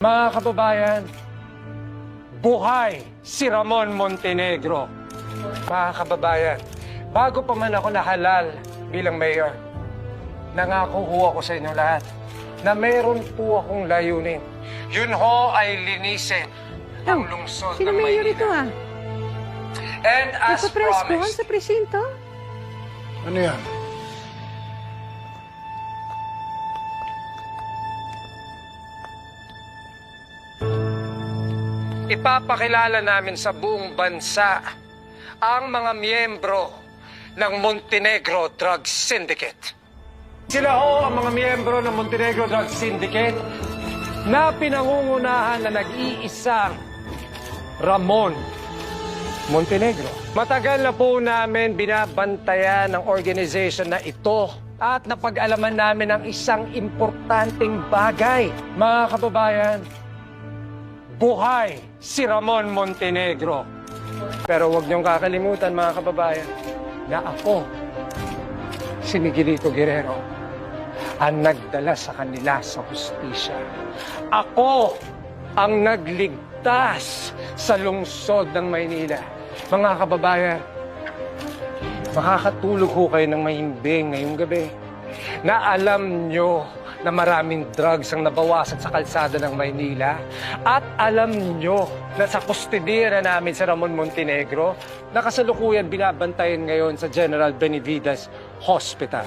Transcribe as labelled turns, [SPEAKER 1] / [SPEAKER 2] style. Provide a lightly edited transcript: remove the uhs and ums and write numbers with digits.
[SPEAKER 1] Mga kababayan, buhay si Ramon Montenegro. Mga kababayan, bago pa man ako nahalal bilang mayor, nangako ho ako sa inyo lahat na mayroon po akong layunin. Yun ho ay linisin ang lungsod
[SPEAKER 2] Sino
[SPEAKER 1] ng
[SPEAKER 2] mayor
[SPEAKER 1] Maynila.
[SPEAKER 2] ito ah?
[SPEAKER 1] And as
[SPEAKER 2] Nagpapreskohan
[SPEAKER 1] promised,
[SPEAKER 2] sa presinto?
[SPEAKER 3] Ano yan?
[SPEAKER 1] ipapakilala namin sa buong bansa ang mga miyembro ng Montenegro Drug Syndicate. Sila ho ang mga miyembro ng Montenegro Drug Syndicate na pinangungunahan na nag-iisang Ramon Montenegro. Matagal na po namin binabantayan ang organization na ito at napag-alaman namin ang isang importanteng bagay. Mga kababayan, buhay si Ramon Montenegro. Pero huwag niyong kakalimutan, mga kababayan, na ako, si Miguelito Guerrero, ang nagdala sa kanila sa hustisya. Ako ang nagligtas sa lungsod ng Maynila. Mga kababayan, makakatulog ho kayo ng mahimbing ngayong gabi na alam nyo na maraming drugs ang nabawasan sa kalsada ng Maynila at alam nyo na sa kustodiya namin sa Ramon Montenegro na kasalukuyan binabantayan ngayon sa General Benavides Hospital.